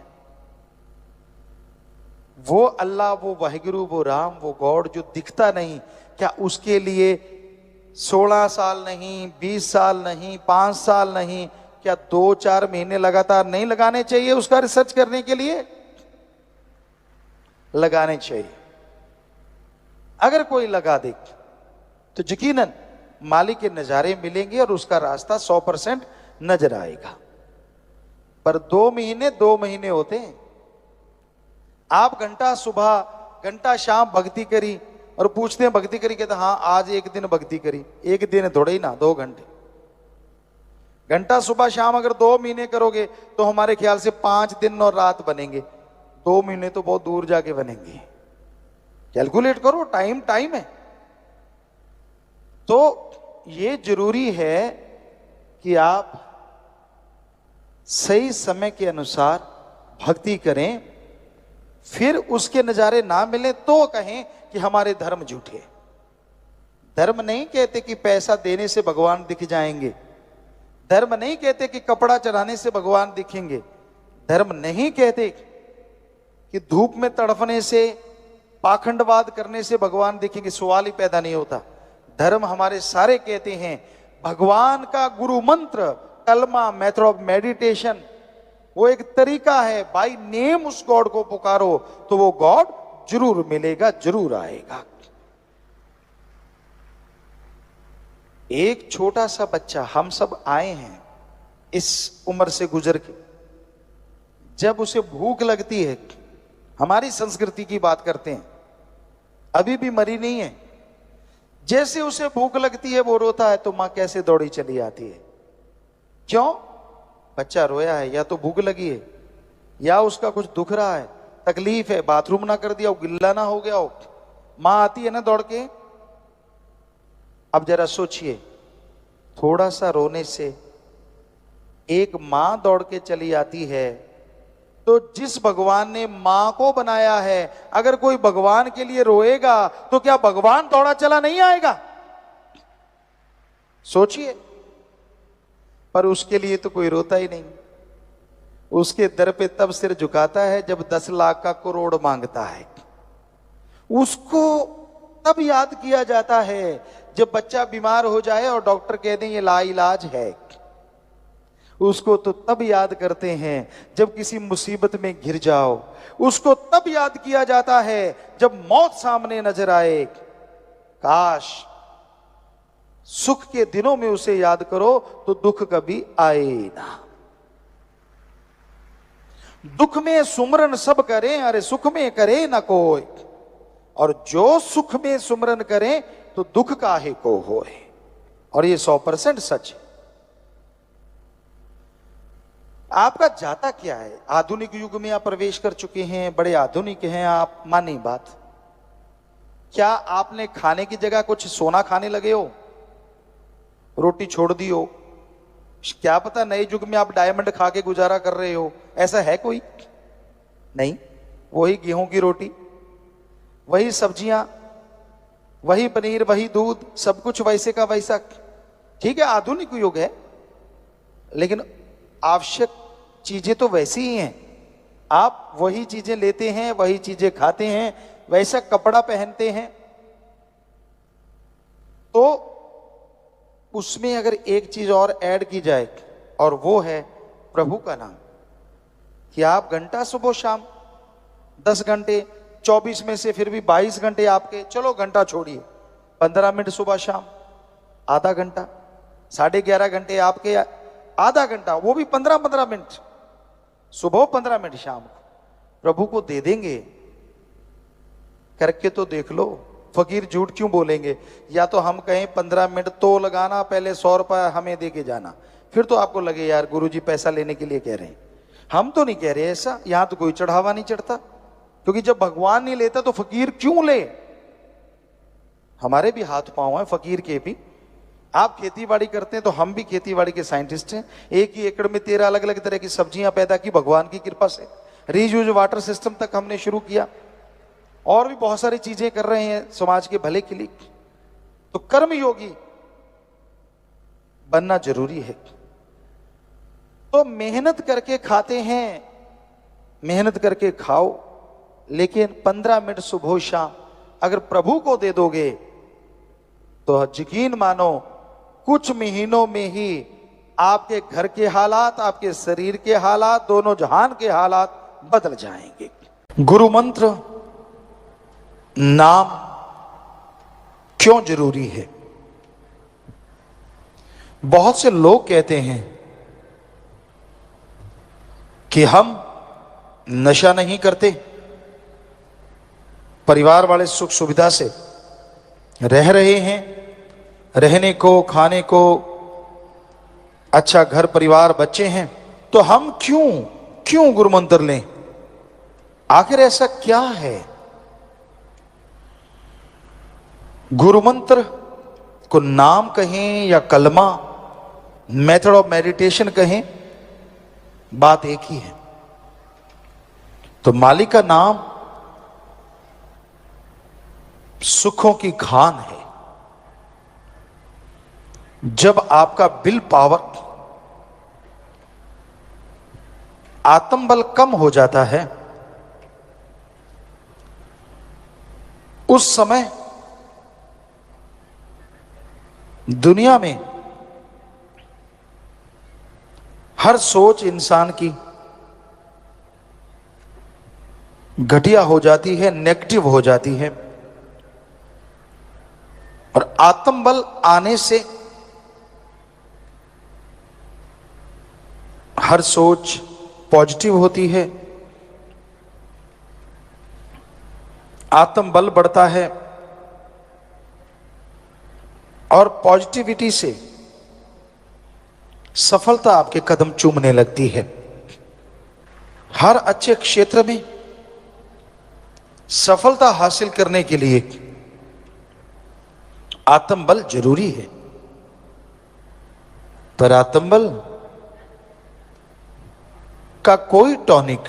वो अल्लाह, वो वाहिगुरु, वो राम, वो गॉड जो दिखता नहीं, क्या उसके लिए 16 साल नहीं, 20 साल नहीं, 5 साल नहीं, क्या 2-4 महीने लगातार नहीं लगाने चाहिए उसका रिसर्च करने के लिए? लगाने चाहिए। अगर कोई लगा दे तो यकीनन मालिक के नजारे मिलेंगे और उसका रास्ता 100% नजर आएगा। पर 2 महीने होते हैं। आप घंटा सुबह, घंटा शाम भक्ति करी और पूछते हैं भक्ति करी, कहते हाँ आज एक दिन भक्ति करी। एक दिन थोड़े ही ना, 2 घंटे। घंटा सुबह शाम अगर 2 महीने करोगे तो हमारे ख्याल से 5 दिन और रात बनेंगे। 2 महीने तो बहुत दूर जाके बनेंगे। कैलकुलेट करो, टाइम है। तो ये जरूरी है कि आप सही समय के अनुसार भक्ति करें, फिर उसके नजारे ना मिले तो कहें कि हमारे धर्म झूठे। धर्म नहीं कहते कि पैसा देने से भगवान दिख जाएंगे। धर्म नहीं कहते कि कपड़ा चढ़ाने से भगवान दिखेंगे। धर्म नहीं कहते कि धूप में तड़फने से, पाखंडवाद करने से भगवान दिखेंगे। सवाल ही पैदा नहीं होता। धर्म हमारे सारे कहते हैं भगवान का गुरु मंत्र, कलमा, मेथड ऑफ मेडिटेशन, वो एक तरीका है। बाय नेम उस गॉड को पुकारो तो वो गॉड जरूर मिलेगा, जरूर आएगा। एक छोटा सा बच्चा, हम सब आए हैं इस उम्र से गुजर के, जब उसे भूख लगती है, हमारी संस्कृति की बात करते हैं, अभी भी मरी नहीं है, जैसे उसे भूख लगती है वो रोता है तो मां कैसे दौड़ी चली आती है। क्यों? बच्चा रोया है, या तो भूख लगी है, या उसका कुछ दुख रहा है, तकलीफ है, बाथरूम ना कर दिया हो, गिल्ला ना हो गया हो, मां आती है ना दौड़ के। अब जरा सोचिए, थोड़ा सा रोने से एक मां दौड़ के चली आती है, तो जिस भगवान ने मां को बनाया है, अगर कोई भगवान के लिए रोएगा तो क्या भगवान दौड़ा चला नहीं आएगा? सोचिए। पर उसके लिए तो कोई रोता ही नहीं। उसके दर पे तब सिर झुकाता है जब 10 लाख का करोड़ मांगता है। उसको तब याद किया जाता है जब बच्चा बीमार हो जाए और डॉक्टर कह दें ये लाइलाज है। उसको तो तब याद करते हैं जब किसी मुसीबत में घिर जाओ। उसको तब याद किया जाता है जब मौत सामने नजर आए। काश सुख के दिनों में उसे याद करो तो दुख कभी आए ना। दुख में सुमरन सब करें, अरे सुख में करे न कोई, और जो सुख में सुमरन करें तो दुख काहे को होए। और ये 100% सच है। आपका जाता क्या है? आधुनिक युग में आप प्रवेश कर चुके हैं, बड़े आधुनिक हैं आप, मानी बात। क्या आपने खाने की जगह कुछ सोना खाने लगे हो? रोटी छोड़ दी हो? क्या पता नए युग में आप डायमंड खा के गुजारा कर रहे हो? ऐसा है कोई? नहीं। वही गेहूं की रोटी, वही सब्जियां, वही पनीर, वही दूध, सब कुछ वैसे का वैसा। ठीक है, आधुनिक युग है, लेकिन आवश्यक चीजें तो वैसी ही हैं। आप वही चीजें लेते हैं, वही चीजें खाते हैं, वैसा कपड़ा पहनते हैं। तो उसमें अगर एक चीज और ऐड की जाए, और वो है प्रभु का नाम, कि आप घंटा सुबह शाम 10 घंटे, 24 में से फिर भी 22 घंटे आपके, चलो घंटा छोड़िए, 15 मिनट सुबह शाम, आधा घंटा, 11.5 घंटे आपके, आधा घंटा, वो भी 15-15 मिनट सुबह, 15 मिनट शाम को प्रभु को दे देंगे। करके तो देख लो। फकीर झूठ क्यों बोलेंगे? या तो हम कहें 15 मिनट तो लगाना, पहले 100 रुपया हमें दे के जाना, फिर तो आपको लगे यार गुरुजी पैसा लेने के लिए कह रहे हैं। हम तो नहीं कह रहे ऐसा, यहां तो कोई चढ़ावा नहीं चढ़ता, क्योंकि जब भगवान नहीं लेता तो फकीर क्यों ले? हमारे भी हाथ पांव है फकीर के भी। आप खेती बाड़ी करते हैं तो हम भी खेती बाड़ी के साइंटिस्ट हैं। एक ही एकड़ में 13 अलग अलग तरह की सब्जियां पैदा की भगवान की कृपा से। रीयूज वाटर सिस्टम तक हमने शुरू किया, और भी बहुत सारी चीजें कर रहे हैं समाज के भले के लिए। तो कर्म योगी बनना जरूरी है। तो मेहनत करके खाते हैं, मेहनत करके खाओ, लेकिन 15 मिनट सुबह शाम अगर प्रभु को दे दोगे तो यकीन मानो कुछ महीनों में ही आपके घर के हालात, आपके शरीर के हालात, दोनों जहान के हालात बदल जाएंगे। गुरु मंत्र नाम क्यों जरूरी है? बहुत से लोग कहते हैं कि हम नशा नहीं करते, परिवार वाले सुख सुविधा से रह रहे हैं, रहने को, खाने को, अच्छा घर परिवार बच्चे हैं, तो हम क्यों गुरु मंत्र लें? आखिर ऐसा क्या है? गुरु मंत्र को नाम कहें या कलमा, मेथड ऑफ मेडिटेशन कहें, बात एक ही है। तो मालिक का नाम सुखों की खान है। जब आपका विल पावर, आत्मबल कम हो जाता है, उस समय दुनिया में हर सोच इंसान की घटिया हो जाती है, नेगेटिव हो जाती है। और आत्मबल आने से हर सोच पॉजिटिव होती है, आत्मबल बढ़ता है, और पॉजिटिविटी से सफलता आपके कदम चूमने लगती है। हर अच्छे क्षेत्र में सफलता हासिल करने के लिए आत्मबल जरूरी है। पर आत्मबल का कोई tonic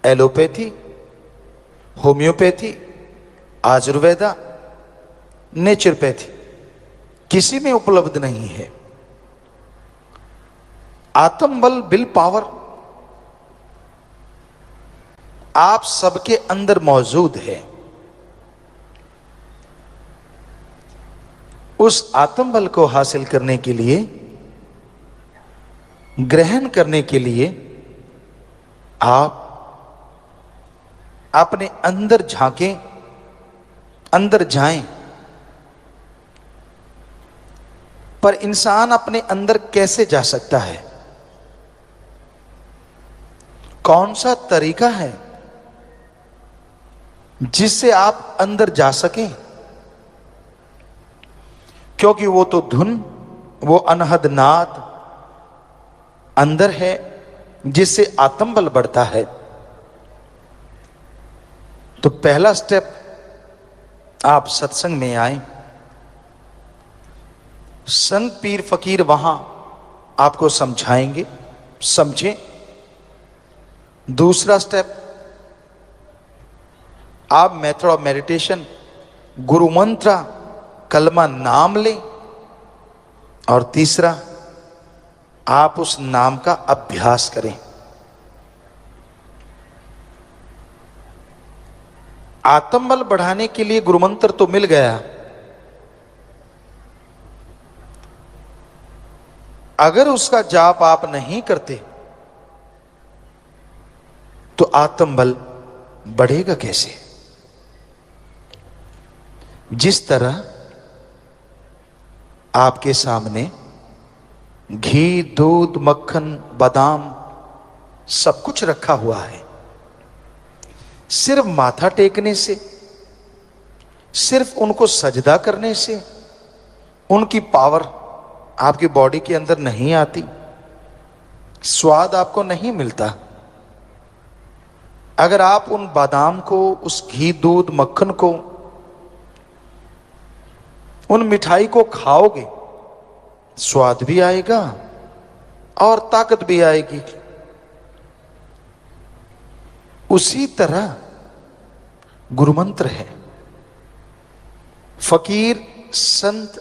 allopathy, homeopathy, Ayurveda, naturopathy किसी में उपलब्ध नहीं है। आत्मबल, विल पावर आप सबके अंदर मौजूद है। उस आत्मबल को हासिल करने के लिए, ग्रहण करने के लिए आप अपने अंदर झांकें, अंदर जाएं। पर इंसान अपने अंदर कैसे जा सकता है? कौन सा तरीका है जिससे आप अंदर जा सकें? क्योंकि वो तो धुन, वो अनहद नाद अंदर है जिससे आत्मबल बढ़ता है। तो पहला स्टेप, आप सत्संग में आए, संत पीर फकीर वहां आपको समझाएंगे, समझें। दूसरा स्टेप, आप मेथड ऑफ मेडिटेशन, गुरु मंत्र, कलमा नाम लें। और तीसरा, आप उस नाम का अभ्यास करें। आत्मबल बढ़ाने के लिए गुरु मंत्र तो मिल गया, अगर उसका जाप आप नहीं करते तो आत्मबल बढ़ेगा कैसे? जिस तरह आपके सामने घी, दूध, मक्खन, बादाम सब कुछ रखा हुआ है, सिर्फ माथा टेकने से, सिर्फ उनको सजदा करने से उनकी पावर आपकी बॉडी के अंदर नहीं आती, स्वाद आपको नहीं मिलता। अगर आप उन बादाम को, उस घी, दूध, मक्खन को, उन मिठाई को खाओगे, स्वाद भी आएगा और ताकत भी आएगी। उसी तरह गुरु मंत्र है। फकीर, संत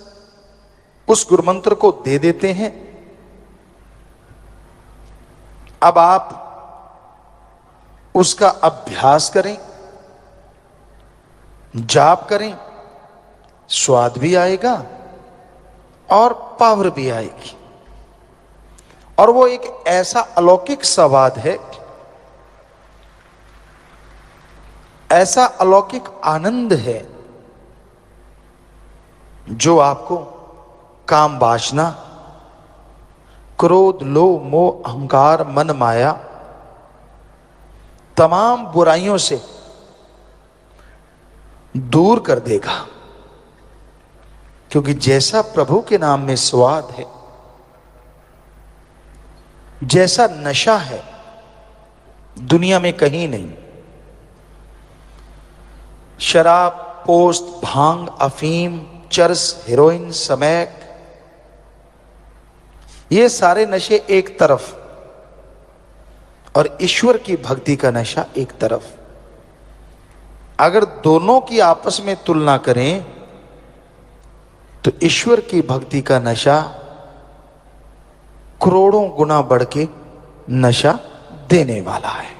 उस गुरु मंत्र को दे देते हैं। अब आप उसका अभ्यास करें, जाप करें, स्वाद भी आएगा और पावर भी आएगी। और वो एक ऐसा अलौकिक स्वाद है, ऐसा अलौकिक आनंद है जो आपको काम, वासना, क्रोध, लोभ, मोह, अहंकार, मन, माया, तमाम बुराइयों से दूर कर देगा। क्योंकि जैसा प्रभु के नाम में स्वाद है, जैसा नशा है, दुनिया में कहीं नहीं। शराब, पोस्त, भांग, अफीम, चरस, हेरोइन, स्मैक, ये सारे नशे एक तरफ और ईश्वर की भक्ति का नशा एक तरफ। अगर दोनों की आपस में तुलना करें तो ईश्वर की भक्ति का नशा करोड़ों गुना बढ़ के नशा देने वाला है।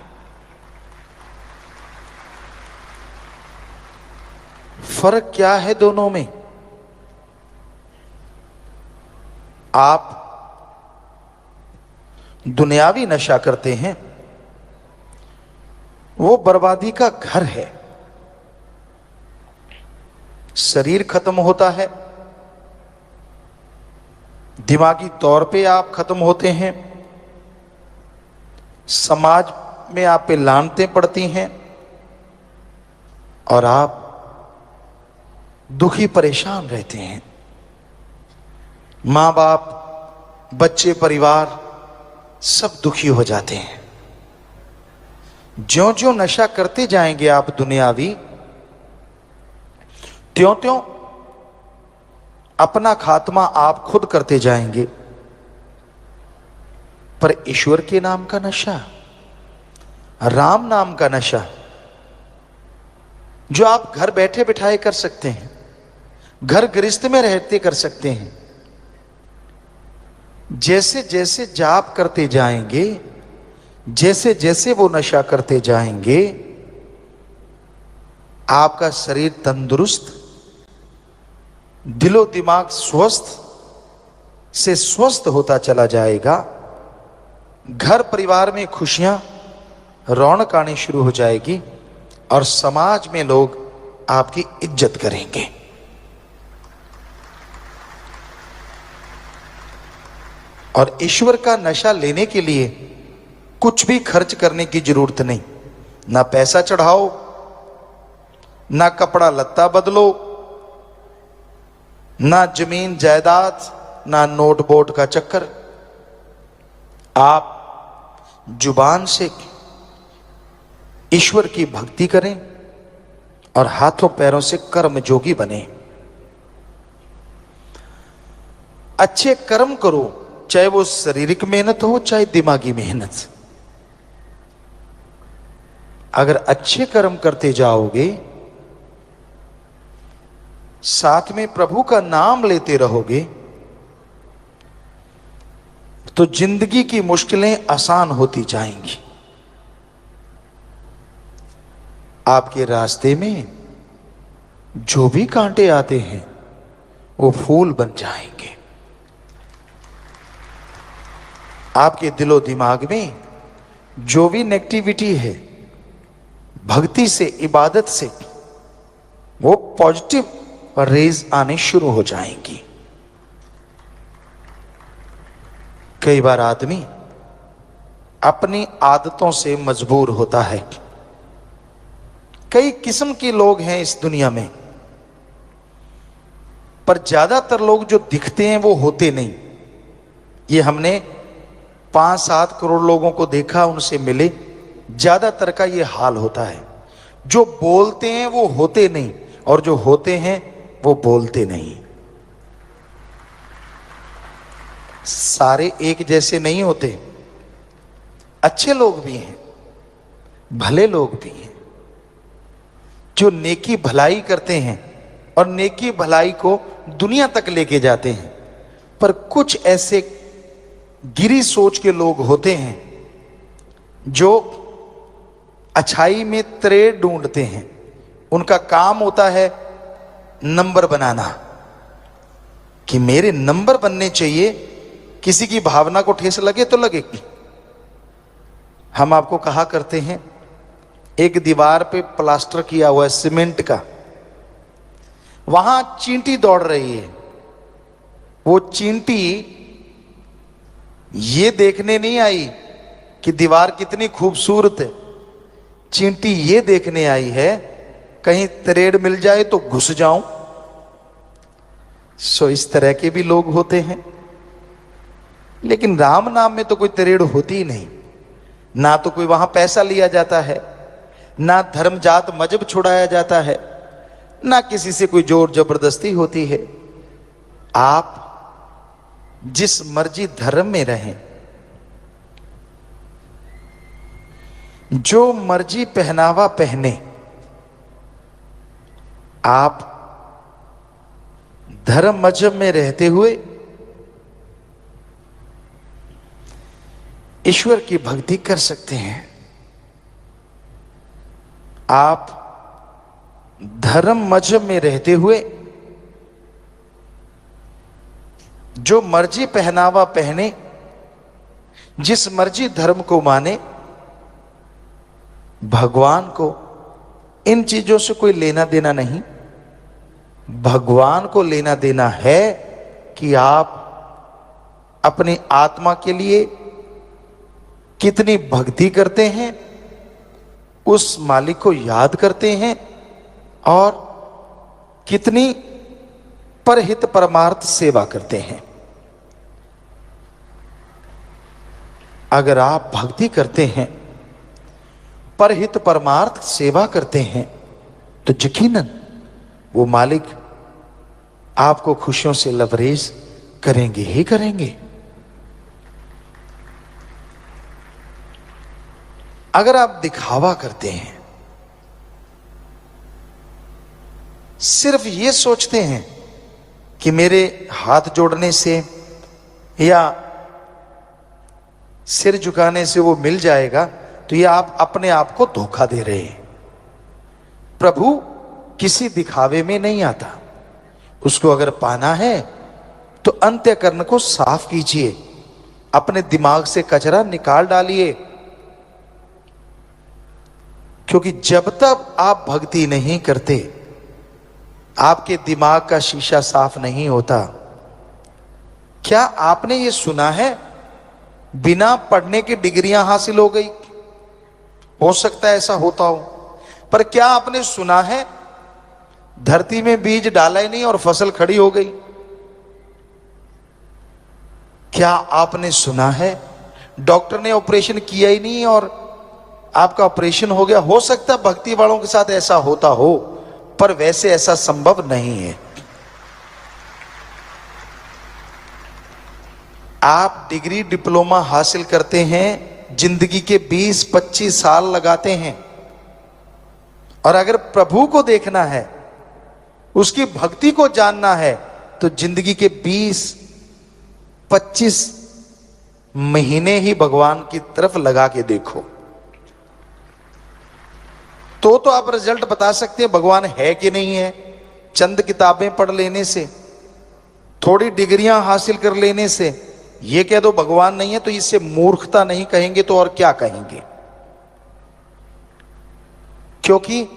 फर्क क्या है दोनों में? आप दुनियावी नशा करते हैं, वो बर्बादी का घर है। शरीर खत्म होता है, दिमागी तौर पे आप खत्म होते हैं, समाज में आप पे लानतें पड़ती हैं और आप दुखी परेशान रहते हैं। मां बाप, बच्चे, परिवार सब दुखी हो जाते हैं। ज्यों ज्यों नशा करते जाएंगे आप दुनियावी, त्यों त्यों अपना खात्मा आप खुद करते जाएंगे। पर ईश्वर के नाम का नशा, राम नाम का नशा, जो आप घर बैठे बिठाए कर सकते हैं, घर गृहस्थ में रहते कर सकते हैं, जैसे जैसे जाप करते जाएंगे, जैसे जैसे वो नशा करते जाएंगे, आपका शरीर तंदुरुस्त, दिलो दिमाग स्वस्थ से स्वस्थ होता चला जाएगा। घर परिवार में खुशियां, रौनक आनी शुरू हो जाएगी और समाज में लोग आपकी इज्जत करेंगे। और ईश्वर का नशा लेने के लिए कुछ भी खर्च करने की जरूरत नहीं। ना पैसा चढ़ाओ, ना कपड़ा लत्ता बदलो, ना जमीन जायदाद, ना नोट बोट का चक्कर। आप जुबान से ईश्वर की भक्ति करें और हाथों पैरों से कर्म जोगी बने। अच्छे कर्म करो, चाहे वो शारीरिक मेहनत हो चाहे दिमागी मेहनत। अगर अच्छे कर्म करते जाओगे, साथ में प्रभु का नाम लेते रहोगे, तो जिंदगी की मुश्किलें आसान होती जाएंगी। आपके रास्ते में जो भी कांटे आते हैं वो फूल बन जाएंगे। आपके दिलो दिमाग में जो भी नेगेटिविटी है, भक्ति से, इबादत से वो पॉजिटिव रेज आने शुरू हो जाएंगी। कई बार आदमी अपनी आदतों से मजबूर होता है। कई किस्म के लोग हैं इस दुनिया में, पर ज्यादातर लोग जो दिखते हैं वो होते नहीं। ये हमने 5-7 करोड़ लोगों को देखा, उनसे मिले, ज्यादातर का ये हाल होता है। जो बोलते हैं वो होते नहीं, और जो होते हैं वो बोलते नहीं। सारे एक जैसे नहीं होते। अच्छे लोग भी हैं, भले लोग भी हैं, जो नेकी भलाई करते हैं और नेकी भलाई को दुनिया तक लेके जाते हैं। पर कुछ ऐसे गिरी सोच के लोग होते हैं जो अच्छाई में त्रेड़ ढूंढते हैं। उनका काम होता है नंबर बनाना, कि मेरे नंबर बनने चाहिए, किसी की भावना को ठेस लगे तो लगेगी। हम आपको कहा करते हैं, एक दीवार पे प्लास्टर किया हुआ है सीमेंट का, वहां चींटी दौड़ रही है। वो चींटी ये देखने नहीं आई कि दीवार कितनी खूबसूरत है, चींटी ये देखने आई है कहीं त्रेड़ मिल जाए तो घुस जाऊं। सो इस तरह के भी लोग होते हैं। लेकिन राम नाम में तो कोई त्रेड़ होती ही नहीं। ना तो कोई वहां पैसा लिया जाता है, ना धर्म जात मजहब छुड़ाया जाता है, ना किसी से कोई जोर जबरदस्ती होती है। आप जिस मर्जी धर्म में रहें, जो मर्जी पहनावा पहने, आप धर्म मजहब में रहते हुए ईश्वर की भक्ति कर सकते हैं। आप धर्म मजहब में रहते हुए जो मर्जी पहनावा पहने, जिस मर्जी धर्म को माने, भगवान को इन चीजों से कोई लेना देना नहीं। भगवान को लेना देना है कि आप अपनी आत्मा के लिए कितनी भक्ति करते हैं, उस मालिक को याद करते हैं, और कितनी परहित परमार्थ सेवा करते हैं। अगर आप भक्ति करते हैं, परहित परमार्थ सेवा करते हैं, तो यकीनन वो मालिक आपको खुशियों से लबरेज करेंगे ही करेंगे। अगर आप दिखावा करते हैं, सिर्फ ये सोचते हैं कि मेरे हाथ जोड़ने से या सिर झुकाने से वो मिल जाएगा, तो ये आप अपने आप को धोखा दे रहे हैं। प्रभु किसी दिखावे में नहीं आता। उसको अगर पाना है तो अंतःकरण को साफ कीजिए, अपने दिमाग से कचरा निकाल डालिए। क्योंकि जब तक आप भक्ति नहीं करते, आपके दिमाग का शीशा साफ नहीं होता। क्या आपने ये सुना है बिना पढ़ने की डिग्रियां हासिल हो गई, हो सकता है ऐसा होता हो। पर क्या आपने सुना है धरती में बीज डाला ही नहीं और फसल खड़ी हो गई? क्या आपने सुना है डॉक्टर ने ऑपरेशन किया ही नहीं और आपका ऑपरेशन हो गया? हो सकता है भक्ति वालों के साथ ऐसा होता हो, पर वैसे ऐसा संभव नहीं है। आप डिग्री डिप्लोमा हासिल करते हैं, जिंदगी के 20-25 साल लगाते हैं, और अगर प्रभु को देखना है, उसकी भक्ति को जानना है, तो जिंदगी के 20-25 महीने ही भगवान की तरफ लगा के देखो, तो आप रिजल्ट बता सकते हैं भगवान है कि नहीं है। चंद किताबें पढ़ लेने से, थोड़ी डिग्रियां हासिल कर लेने से ये कह दो भगवान नहीं है, तो इससे मूर्खता नहीं कहेंगे तो और क्या कहेंगे? क्योंकि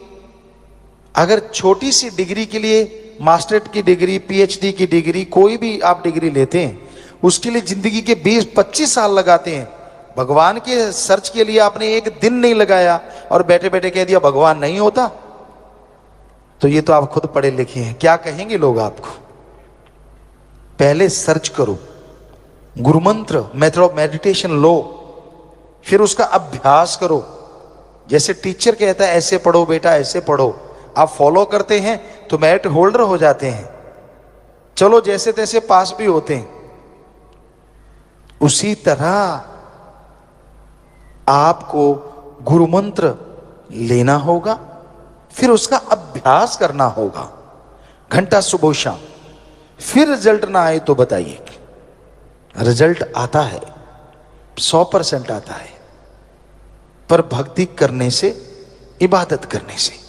अगर छोटी सी डिग्री के लिए, मास्टरेट की डिग्री, पीएचडी की डिग्री, कोई भी आप डिग्री लेते हैं, उसके लिए जिंदगी के 20-25 साल लगाते हैं। भगवान के सर्च के लिए आपने एक दिन नहीं लगाया और बैठे बैठे कह दिया भगवान नहीं होता, तो ये तो आप खुद पढ़े लिखे हैं, क्या कहेंगे लोग आपको? पहले सर्च करो, गुरु मंत्र, मेथड ऑफ मेडिटेशन लो, फिर उसका अभ्यास करो। जैसे टीचर कहता है ऐसे पढ़ो बेटा, ऐसे पढ़ो, आप फॉलो करते हैं तो मेरिट होल्डर हो जाते हैं, चलो जैसे तैसे पास भी होते हैं। उसी तरह आपको गुरु मंत्र लेना होगा, फिर उसका अभ्यास करना होगा, घंटा सुबह शाम। फिर रिजल्ट ना आए तो बताइए। रिजल्ट आता है, 100% आता है, पर भक्ति करने से, इबादत करने से।